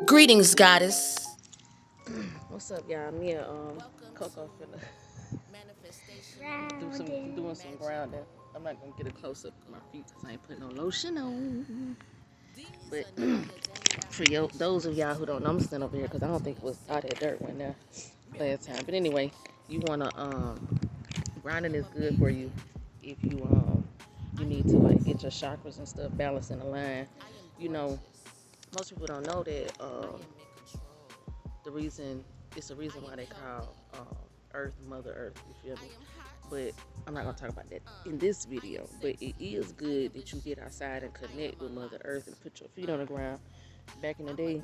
Greetings, goddess. What's up, y'all? Me and Coco finna doing some grounding. I'm not gonna get a close up of my feet because I ain't putting no lotion on. But for those of y'all who don't know, I'm standing over here because I don't think it was all that dirt went there last time. But anyway, you wanna grounding is good for you if you need to like get your chakras and stuff balanced in a line. You know, most people don't know that the reason it's the reason why they call Earth Mother Earth. You feel me? But I'm not gonna talk about that in this video. But it is good that you get outside and connect with Mother Earth and put your feet on the ground. Back in the day,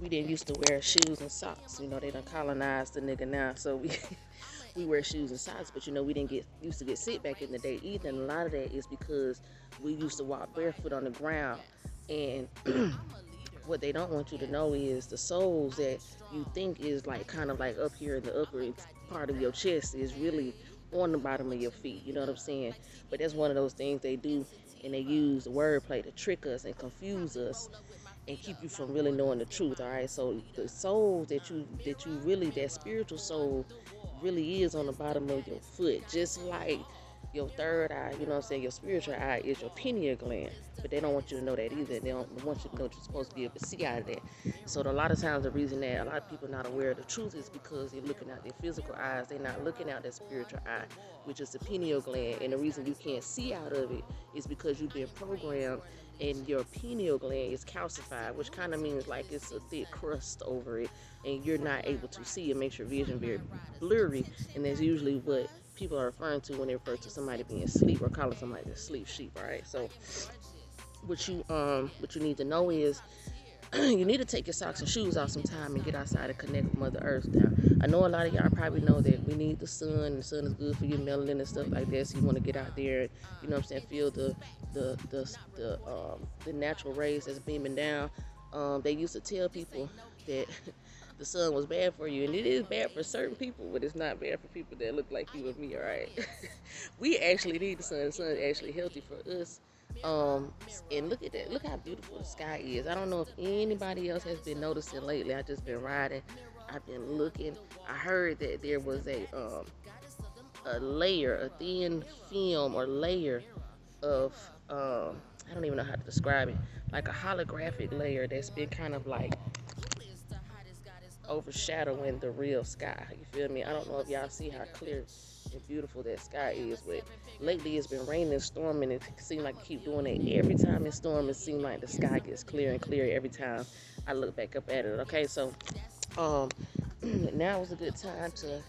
we didn't used to wear shoes and socks. You know, they done colonized the nigga now, so we we wear shoes and socks. But you know, we didn't get used to get sick back in the day either. And a lot of that is because we used to walk barefoot on the ground. And what they don't want you to know is the souls that you think is like kind of like up here in the upper part of your chest is really on the bottom of your feet. You know what I'm saying? But that's one of those things they do, and they use the wordplay to trick us and confuse us and keep you from really knowing the truth. All right. So the soul that you really that spiritual soul really is on the bottom of your foot, just like your third eye, you know what I'm saying? Your spiritual eye is your pineal gland, but they don't want you to know that either. They don't want you to know that you're supposed to be able to see out of that. So a lot of times the reason that a lot of people are not aware of the truth is because they're looking out their physical eyes. They're not looking out their spiritual eye, which is the pineal gland. And the reason you can't see out of it is because you've been programmed and your pineal gland is calcified, which kind of means like it's a thick crust over it, and you're not able to see. It makes your vision very blurry, and that's usually what people are referring to when they refer to somebody being asleep or calling somebody a sleep sheep. All right, so what you need to know is you need to take your socks and shoes off sometime and get outside and connect with Mother Earth. Now, I know a lot of y'all probably know that we need the sun, and the sun is good for your melanin and stuff like that. So you want to get out there and, you know what I'm saying, feel the natural rays that's beaming down. They used to tell people that the sun was bad for you, and it is bad for certain people, but it's not bad for people that look like you and me. All right, we actually need the sun. The sun is actually healthy for us. um, and look at that. Look how beautiful the sky is. I don't know if anybody else has been noticing lately. I just been riding. I've been looking. I heard that there was a layer, a thin film or layer of I don't even know how to describe it. Like a holographic layer that's been kind of like overshadowing the real sky. You feel me? I don't know if y'all see how clear and beautiful that sky is, but lately it's been raining and storming. It seems like it keep doing it every time it storms. It seems like the sky gets clearer and clearer every time I look back up at it. Okay, so um, now is a good time to.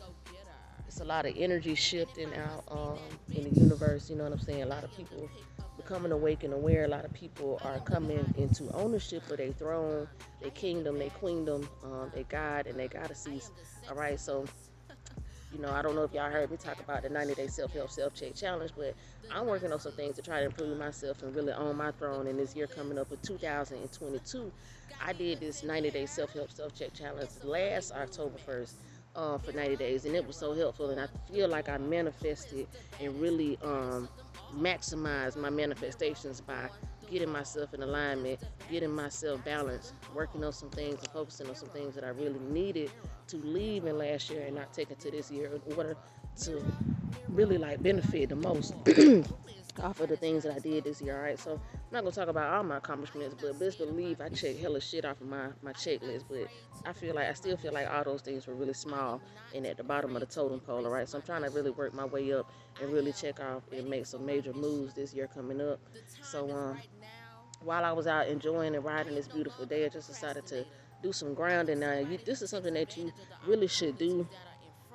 It's a lot of energy shifting out in the universe. You know what I'm saying? A lot of people becoming awake and aware. A lot of people are coming into ownership of their throne, their kingdom, their queendom, their god and their goddesses. All right, so I don't know if y'all heard me talk about the 90-day self-help self-check challenge, but I'm working on some things to try to improve myself and really own my throne in this year coming up with 2022. I did this 90-day self-help self-check challenge last October 1st. For 90 days, and it was so helpful, and I feel like I manifested and really maximized my manifestations by getting myself in alignment, getting myself balanced, working on some things and focusing on some things that I really needed to leave in last year and not take it to this year in order to really like benefit the most off of the things that I did this year. All right, so I'm not gonna talk about all my accomplishments, but best believe I checked hella shit off of my checklist. But I still feel like all those things were really small and at the bottom of the totem pole. All right, so I'm trying to really work my way up and really check off and make some major moves this year coming up. So while I was out enjoying and riding this beautiful day, I just decided to do some grounding. Now, this is something that you really should do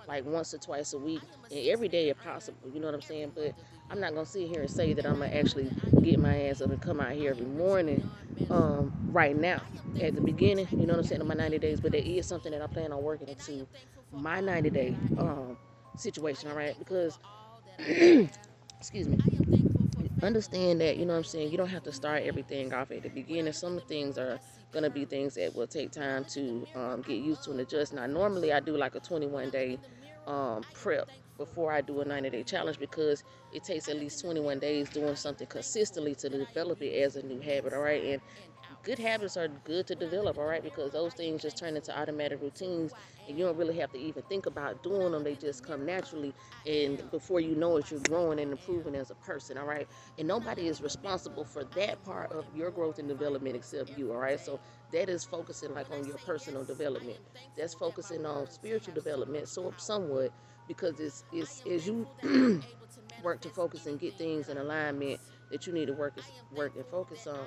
like once or twice a week and every day if possible. You know what I'm saying? But I'm not gonna sit here and say that I'm gonna actually get my ass up and come out here every morning right now at the beginning, you know what I'm saying, of my 90 days. But there is something that I plan on working into my 90-day situation, all right? Because excuse me, understand that, you know what I'm saying, you don't have to start everything off at the beginning. Some things are going to be things that will take time to get used to and adjust. Now, normally I do like a 21-day prep before I do a 90-day challenge because it takes at least 21 days doing something consistently to develop it as a new habit, all right? And good habits are good to develop, all right, because those things just turn into automatic routines, and you don't really have to even think about doing them. They just come naturally, and before you know it, you're growing and improving as a person, all right. And nobody is responsible for that part of your growth and development except you, all right. So that is focusing like on your personal development. That's focusing on spiritual development, so somewhat, because it's as you work to focus and get things in alignment that you need to work and focus on,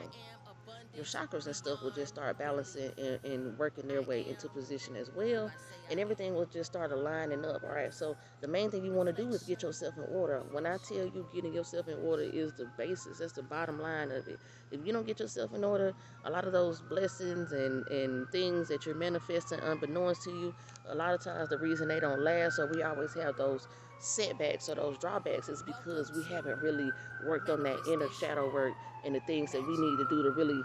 your chakras and stuff will just start balancing and working their way into position as well, and everything will just start aligning up, all right. So the main thing you want to do is get yourself in order. When I tell you getting yourself in order is the basis, that's the bottom line of it. If you don't get yourself in order, a lot of those blessings and things that you're manifesting unbeknownst to you, a lot of times the reason they don't last, or we always have those setbacks or those drawbacks, is because we haven't really worked on that inner shadow work and the things that we need to do to really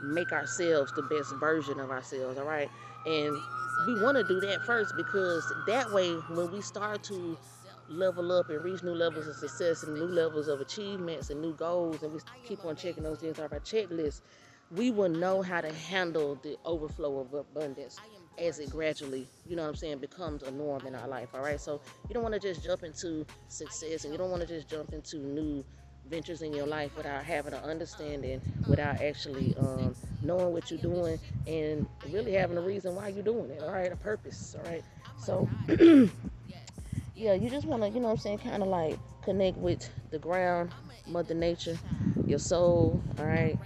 make ourselves the best version of ourselves, all right. And we want to do that first, because that way when we start to level up and reach new levels of success and new levels of achievements and new goals, and we keep on checking those things off our checklist, we will know how to handle the overflow of abundance as it gradually, you know what I'm saying, becomes a norm in our life, all right. So you don't want to just jump into success, and you don't want to just jump into new ventures in your life without having an understanding, without actually knowing what you're doing, and really having a reason why you're doing it, all right, a purpose, all right. So yeah, you just want to, you know what I'm saying, kind of like connect with the ground, Mother Nature, your soul, all right.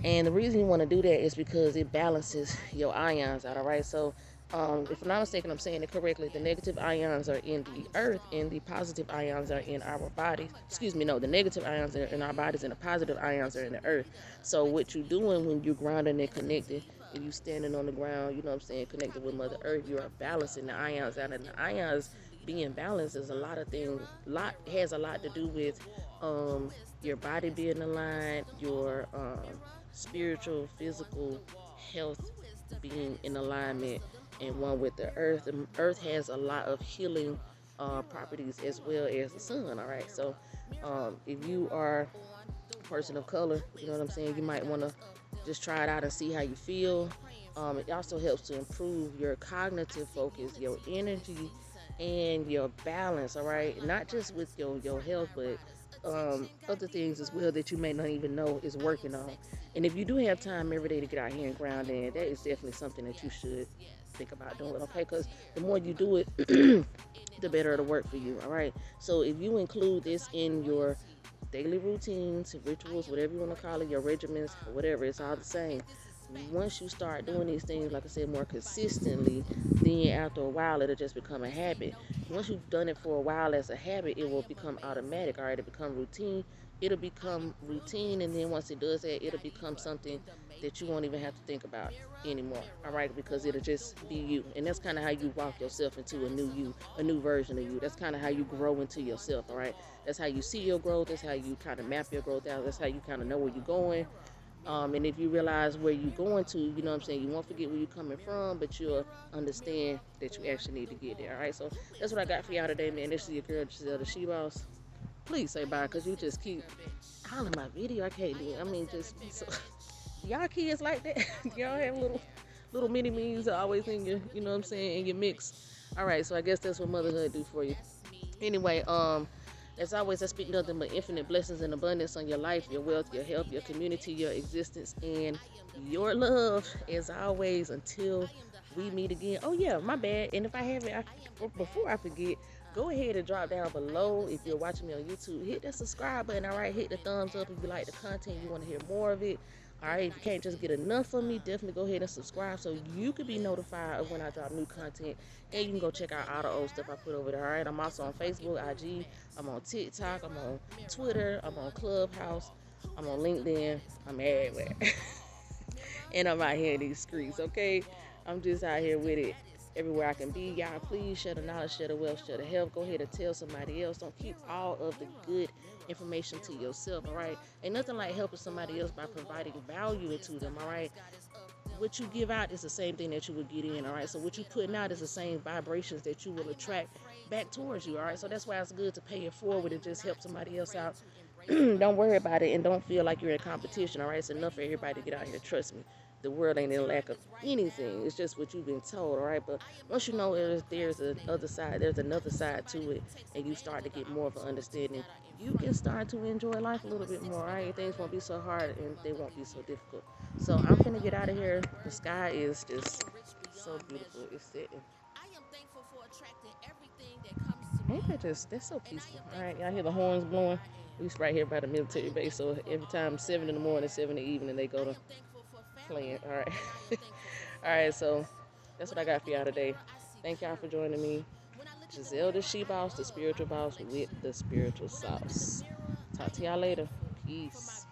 And the reason you want to do that is because it balances your ions out, all right? So, if I'm not mistaken, I'm saying it correctly. The negative ions are in the earth, and the positive ions are in our bodies. Excuse me, no, the negative ions are in our bodies, and the positive ions are in the earth. So, what you're doing when you're grounding and connected, if you standing on the ground, you know what I'm saying, connected with Mother Earth, you are balancing the ions out. And the ions being balanced is a lot of things, has a lot to do with your body being aligned, your spiritual, physical health being in alignment and one with the earth. The earth has a lot of healing properties as well as the sun, all right. So if you are a person of color, you know what I'm saying, you might want to just try it out and see how you feel. It also helps to improve your cognitive focus, your energy, and your balance, all right. Not just with your health, but other things as well that you may not even know is working on. And if you do have time every day to get out here and ground in, that is definitely something that you should think about doing, okay? Because the more you do it, the better it'll work for you, all right? So if you include this in your daily routines, rituals, whatever you want to call it, your regimens, whatever, it's all the same. Once you start doing these things, like I said, more consistently, then after a while, it'll just become a habit. Once you've done it for a while as a habit, it will become automatic, all right? It'll become routine. It'll become routine, and then once it does that, it'll become something that you won't even have to think about anymore, all right? Because it'll just be you. And that's kind of how you walk yourself into a new you, a new version of you. That's kind of how you grow into yourself, all right? That's how you see your growth. That's how you kind of map your growth out. That's how you kind of know where you're going. And if you realize where you're going to, you know what I'm saying, you won't forget where you're coming from, but you'll understand that you actually need to get there. All right, so that's what I got for y'all today, man. This is your girl, Giselle, the She Boss. Please say bye, because you just keep hollering my video. I can't do it. I mean, just so, y'all kids like that. Y'all have little mini me's always in your, you know what I'm saying, in your mix. All right, so I guess that's what motherhood do for you. Anyway, as always, I speak nothing but infinite blessings and abundance on your life, your wealth, your health, your community, your existence, and your love. As always, until we meet again. Oh yeah, my bad. And if I haven't, before I forget, go ahead and drop down below if you're watching me on YouTube. Hit that subscribe button. All right, hit the thumbs up if you like the content. You want to hear more of it. All right, if you can't just get enough of me, definitely go ahead and subscribe so you can be notified of when I drop new content. And you can go check out all the old stuff I put over there. All right, I'm also on Facebook, IG, I'm on TikTok, I'm on Twitter, I'm on Clubhouse, I'm on LinkedIn, I'm everywhere. And I'm out here in these streets, okay? I'm just out here with it everywhere I can be. Y'all, please share the knowledge, share the wealth, share the health. Go ahead and tell somebody else. Don't keep all of the good information to yourself, all right? Ain't nothing like helping somebody else by providing value into them, all right? What you give out is the same thing that you will get in, all right? So what you putting out is the same vibrations that you will attract back towards you, all right? So that's why it's good to pay it forward and just help somebody else out Don't worry about it and don't feel like you're in competition, all right? It's enough for everybody to get out here. Trust me. The world ain't in lack of anything. It's just what you've been told, all right? But once you know there's another side, there's another side to it, and you start to get more of an understanding, you can start to enjoy life a little bit more, all right? Things won't be so hard and they won't be so difficult. So I'm finna get out of here. The sky is just so beautiful. It's setting. Ain't that just, that's so peaceful. All right, y'all hear the horns blowing? We used right here by the military base, so every time 7 in the morning, 7 in the evening, they go to playing. All right. All right, so that's what I got for y'all today. Thank y'all for joining me. Giselle the She Boss, the spiritual boss with the spiritual sauce. Talk to y'all later. Peace.